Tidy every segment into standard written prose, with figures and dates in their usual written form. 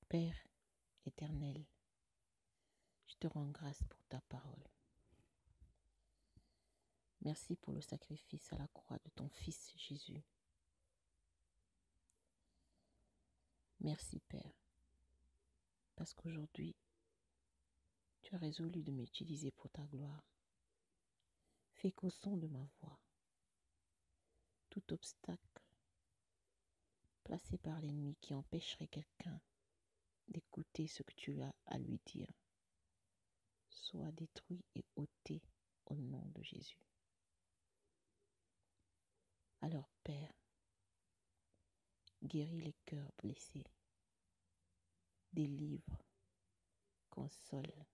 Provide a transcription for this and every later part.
Père éternel, je te rends grâce pour ta parole. Merci pour le sacrifice à la croix de ton Fils Jésus. Merci Père, parce qu'aujourd'hui, tu as résolu de m'utiliser pour ta gloire. Fais qu'au son de ma voix, tout obstacle placé par l'ennemi qui empêcherait quelqu'un d'écouter ce que tu as à lui dire, soit détruit et ôté au nom de Jésus. Alors Père, guéris les cœurs blessés, délivre, console,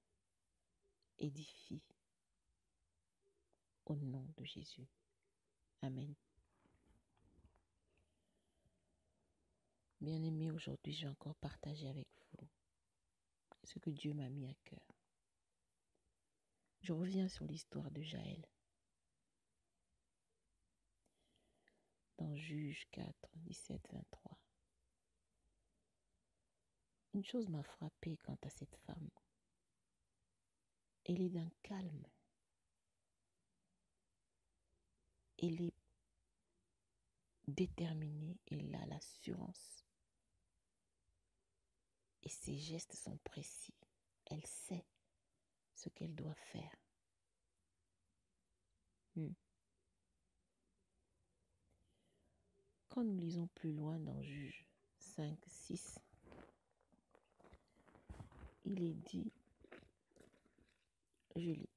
édifie, au nom de Jésus. Amen. Bien-aimés, aujourd'hui, je vais encore partager avec vous ce que Dieu m'a mis à cœur. Je reviens sur l'histoire de Jaël. Dans Juges 4, 17, 23. Une chose m'a frappée quant à cette femme. Elle est d'un calme. Elle est déterminée, elle a l'assurance. Et ses gestes sont précis. Elle sait ce qu'elle doit faire. Quand nous lisons plus loin dans Juges 5, 6, il est dit, je lis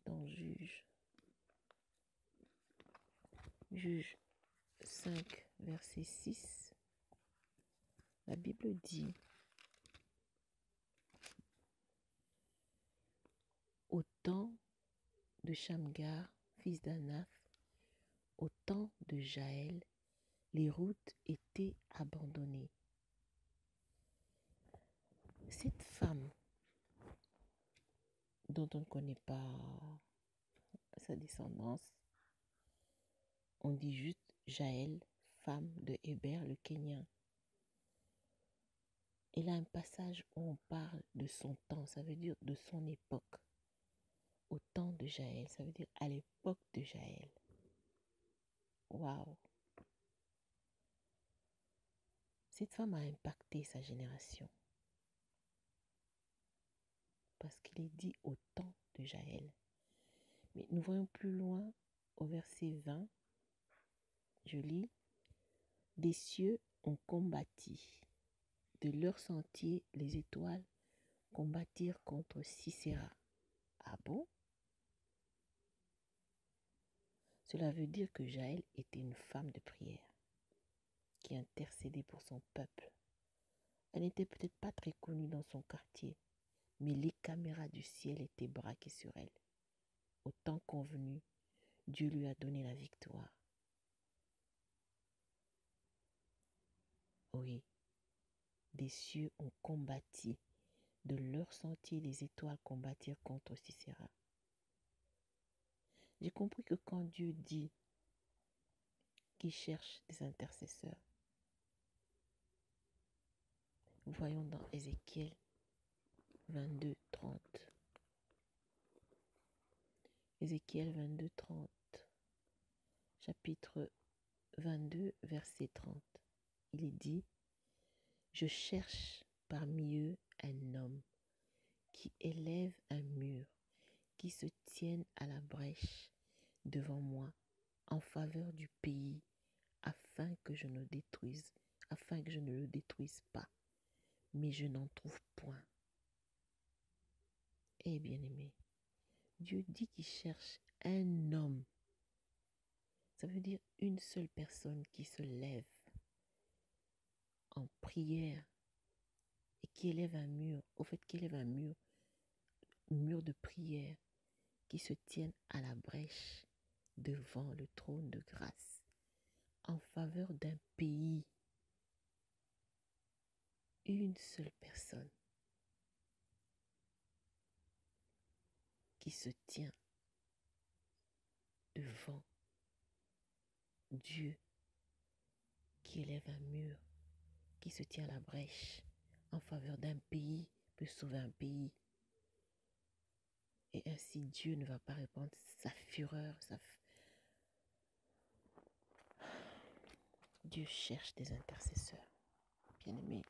dans Juges 5, verset 6, la Bible dit, au temps de Shamgar, fils d'Anaph, au temps de Jaël, les routes étaient abandonnées. Cette femme, dont on ne connaît pas sa descendance, on dit juste Jaël, femme de Héber le Kénien. Elle a un passage où on parle de son temps, ça veut dire de son époque. Au temps de Jaël, ça veut dire à l'époque de Jaël. Waouh! Cette femme a impacté sa génération. Parce qu'il est dit au temps de Jaël. Mais nous voyons plus loin, au verset 20, je lis, « Des cieux ont combattu, de leur sentier les étoiles combattirent contre Sisera. » Ah bon? Cela veut dire que Jaël était une femme de prière qui intercédait pour son peuple. Elle n'était peut-être pas très connue dans son quartier, mais les caméras du ciel étaient braquées sur elle. Au temps convenu, Dieu lui a donné la victoire. Oui, des cieux ont combattu, de leur sentier les étoiles combattirent contre Sisera. J'ai compris que quand Dieu dit qu'il cherche des intercesseurs, voyons dans Ézéchiel 22, 30. Ézéchiel 22, 30. Chapitre 22, verset 30. Il est dit, « Je cherche parmi eux un homme qui élève un mur, qui se tienne à la brèche devant moi en faveur du pays, afin que je ne le détruise pas, mais je n'en trouve point. » Eh bien-aimé, Dieu dit qu'il cherche un homme. Ça veut dire une seule personne qui se lève en prière et qui élève un mur, mur de prière, qui se tienne à la brèche devant le trône de grâce en faveur d'un pays. Une seule personne qui se tient devant Dieu, qui élève un mur, qui se tient à la brèche en faveur d'un pays peut sauver un pays. Et ainsi, Dieu ne va pas répandre sa fureur. Dieu cherche des intercesseurs. Bien-aimés.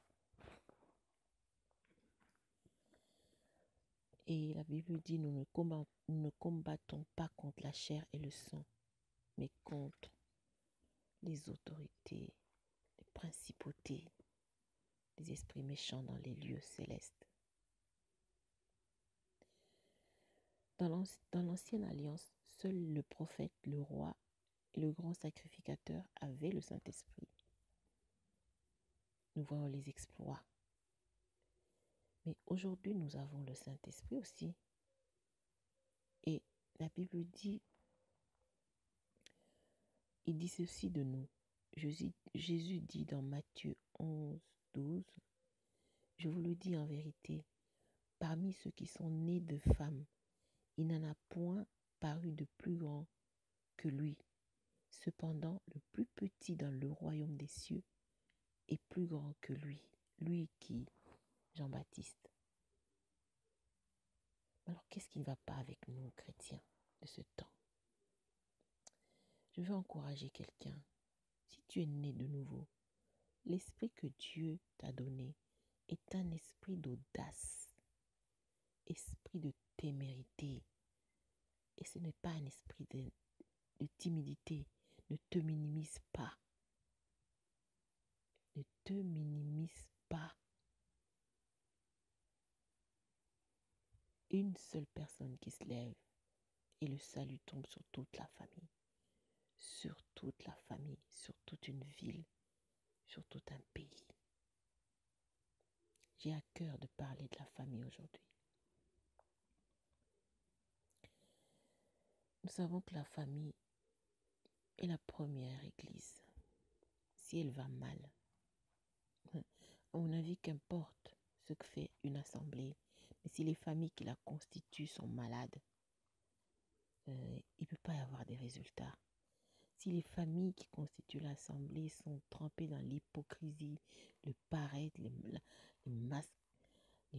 Et la Bible dit, nous ne combattons pas contre la chair et le sang, mais contre les autorités, les principautés, les esprits méchants dans les lieux célestes. Dans l'ancienne alliance, seul le prophète, le roi et le grand sacrificateur avaient le Saint-Esprit. Nous voyons les exploits. Mais aujourd'hui, nous avons le Saint-Esprit aussi. Et la Bible dit, il dit ceci de nous. Jésus dit dans Matthieu 11, 12, « Je vous le dis en vérité, parmi ceux qui sont nés de femmes, il n'en a point paru de plus grand que lui. Cependant, le plus petit dans le royaume des cieux est plus grand que lui. » Lui qui, Jean-Baptiste. Alors, qu'est-ce qui ne va pas avec nous, chrétiens, de ce temps? Je veux encourager quelqu'un. Si tu es né de nouveau, l'esprit que Dieu t'a donné est un esprit d'audace, esprit de témérité. Et ce n'est pas un esprit de timidité. Ne te minimise pas. Ne te minimise pas. Une seule personne qui se lève et le salut tombe sur toute la famille. Sur toute la famille, sur toute une ville, sur tout un pays. J'ai à cœur de parler de la famille aujourd'hui. Nous savons que la famille est la première église. Si elle va mal, à mon avis, qu'importe ce que fait une assemblée, mais si les familles qui la constituent sont malades, il ne peut pas y avoir des résultats. Si les familles qui constituent l'assemblée sont trempées dans l'hypocrisie, le paraître, les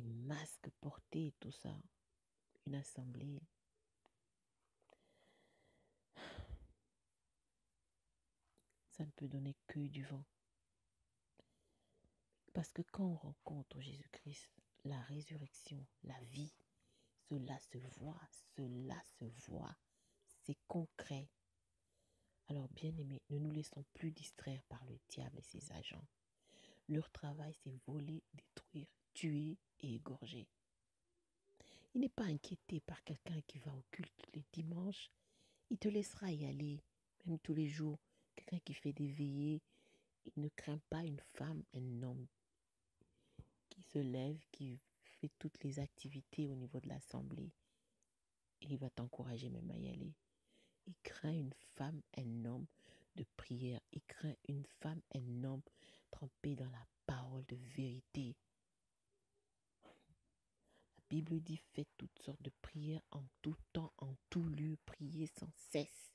masques portés et tout ça, une assemblée, ça ne peut donner que du vent. Parce que quand on rencontre Jésus-Christ, la résurrection, la vie, cela se voit, c'est concret. Alors bien aimés, ne nous laissons plus distraire par le diable et ses agents. Leur travail, c'est voler, détruire, tuer et égorger. Il n'est pas inquiété par quelqu'un qui va au culte tous les dimanches. Il te laissera y aller, même tous les jours. Quelqu'un qui fait des veillées, il ne craint pas une femme, un homme qui se lève, qui fait toutes les activités au niveau de l'assemblée. Et il va t'encourager même à y aller. Il craint une femme, un homme de prière. Il craint une femme, un homme trempé dans la parole de vérité. La Bible dit, faites toutes sortes de prières en tout temps, en tout lieu, priez sans cesse.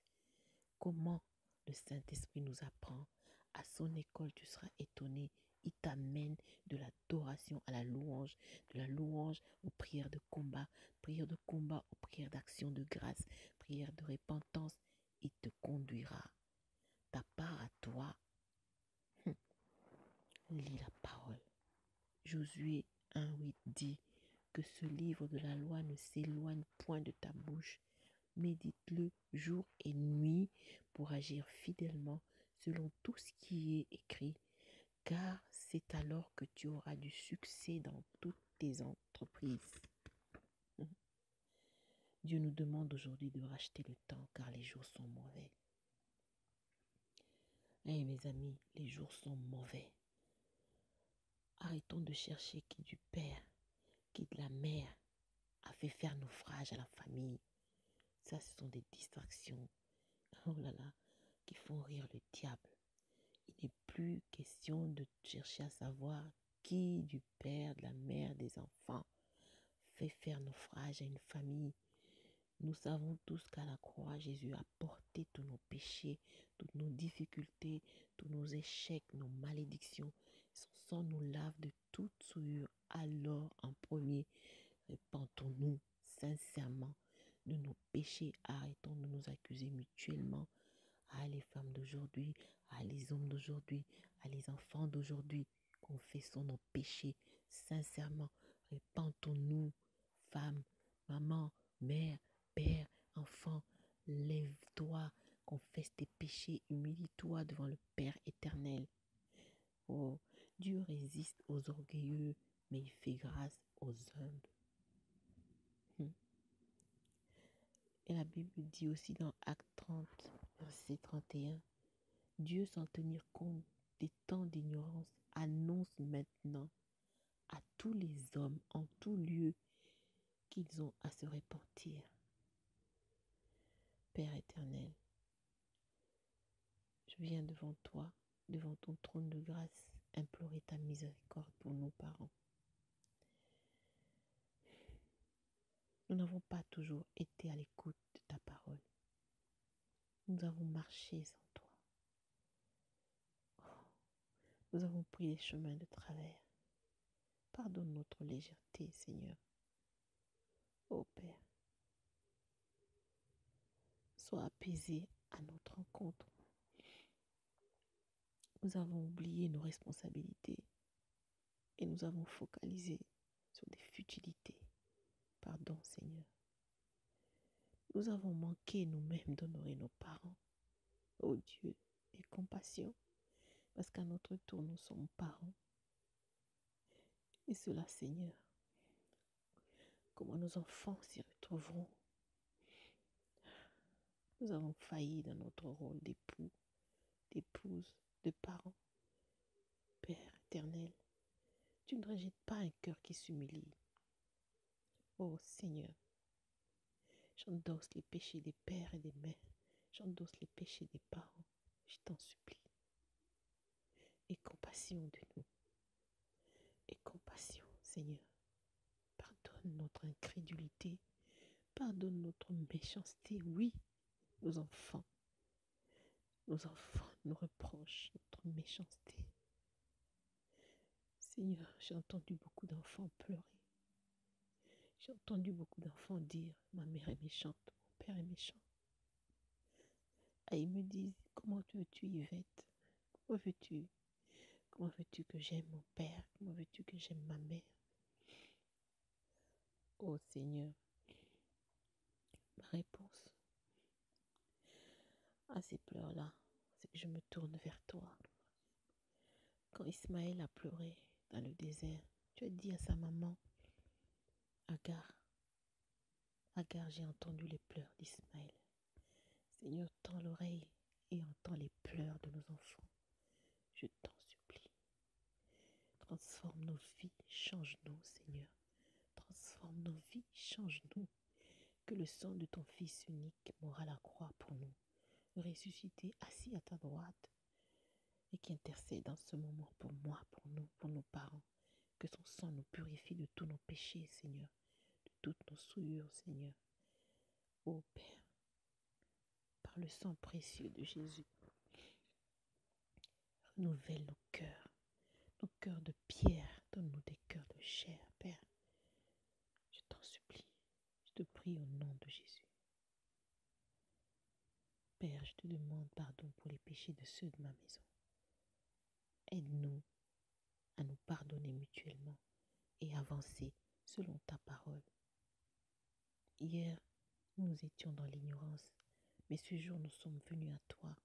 Comment le Saint-Esprit nous apprend? À son école, tu seras étonné. Il t'amène de l'adoration à la louange, de la louange aux prières de combat aux prières d'action de grâce, prières de repentance. Il te conduira. Ta part à toi, lis la parole. Josué 1,8 dit que ce livre de la loi ne s'éloigne point de ta bouche. Médite-le jour et nuit pour agir fidèlement selon tout ce qui est écrit, car c'est alors que tu auras du succès dans toutes tes entreprises. Dieu nous demande aujourd'hui de racheter le temps, car les jours sont mauvais. Mes amis, les jours sont mauvais. Arrêtons de chercher qui du père, qui de la mère a fait faire naufrage à la famille. Ça, ce sont des distractions, oh là là, qui font rire le diable. Il n'est plus question de chercher à savoir qui du père, de la mère, des enfants fait faire naufrage à une famille. Nous savons tous qu'à la croix, Jésus a porté tous nos péchés, toutes nos difficultés, tous nos échecs, nos malédictions. Son sang nous lave de toute souillure. Alors en premier, repentons-nous sincèrement de nos péchés. Arrêtons de nous accuser mutuellement. Ah, les femmes d'aujourd'hui, ah, les hommes d'aujourd'hui, ah, les enfants d'aujourd'hui. Confessons nos péchés sincèrement. Repentons-nous, femmes, maman, mère, père, enfant. Lève-toi, confesse tes péchés, humilie-toi devant le Père éternel. Oh, Dieu résiste aux orgueilleux, mais il fait grâce aux humbles. Et la Bible dit aussi dans Actes 30, verset 31, Dieu, sans tenir compte des temps d'ignorance, annonce maintenant à tous les hommes en tout lieu qu'ils ont à se repentir. Père éternel, je viens devant toi, devant ton trône de grâce, implorer ta miséricorde pour nos parents. Nous n'avons pas toujours été à l'écoute de ta parole. Nous avons marché sans toi. Nous avons pris les chemins de travers. Pardonne notre légèreté, Seigneur. Ô Père, sois apaisé à notre rencontre. Nous avons oublié nos responsabilités et nous avons focalisé sur des futilités. Pardon, Seigneur. Nous avons manqué nous-mêmes d'honorer nos parents. Ô Dieu, aie compassion, parce qu'à notre tour, nous sommes parents. Et cela, Seigneur, comment nos enfants s'y retrouveront. Nous avons failli dans notre rôle d'époux, d'épouse, de parents. Père éternel, tu ne rejettes pas un cœur qui s'humilie. Oh Seigneur, j'endosse les péchés des pères et des mères. J'endosse les péchés des parents. Je t'en supplie. Aie compassion de nous. Aie compassion, Seigneur. Pardonne notre incrédulité. Pardonne notre méchanceté. Oui, nos enfants nous reprochent notre méchanceté. Seigneur, j'ai entendu beaucoup d'enfants pleurer. J'ai entendu beaucoup d'enfants dire, ma mère est méchante, mon père est méchant. Et ils me disent, comment veux-tu, Yvette? Comment veux-tu? Comment veux-tu que j'aime mon père? Comment veux-tu que j'aime ma mère? Oh Seigneur, ma réponse à ces pleurs-là, c'est que je me tourne vers toi. Quand Ismaël a pleuré dans le désert, tu as dit à sa maman, Agar, j'ai entendu les pleurs d'Ismaël. Seigneur, tends l'oreille et entends les pleurs de nos enfants. Je t'en supplie. Transforme nos vies, change-nous, Seigneur. Transforme nos vies, change-nous. Que le sang de ton Fils unique mort à la croix pour nous, ressuscité, assis à ta droite, et qui intercède en ce moment pour moi, pour nous, pour nos parents. Que son sang nous purifie de tous nos péchés, Seigneur, de toutes nos souillures, Seigneur. Ô Père, par le sang précieux de Jésus, renouvelle nos cœurs de pierre, donne-nous des cœurs de chair, Père. Je t'en supplie, je te prie au nom de Jésus. Père, je te demande pardon pour les péchés de ceux de ma maison. Aide-nous à nous pardonner mutuellement et avancer selon ta parole. Hier, nous étions dans l'ignorance, mais ce jour, nous sommes venus à toi.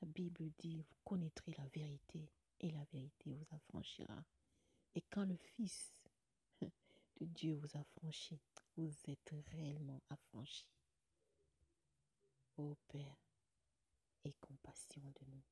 La Bible dit, vous connaîtrez la vérité et la vérité vous affranchira. Et quand le Fils de Dieu vous affranchit, vous êtes réellement affranchis. Ô Père, aie compassion de nous.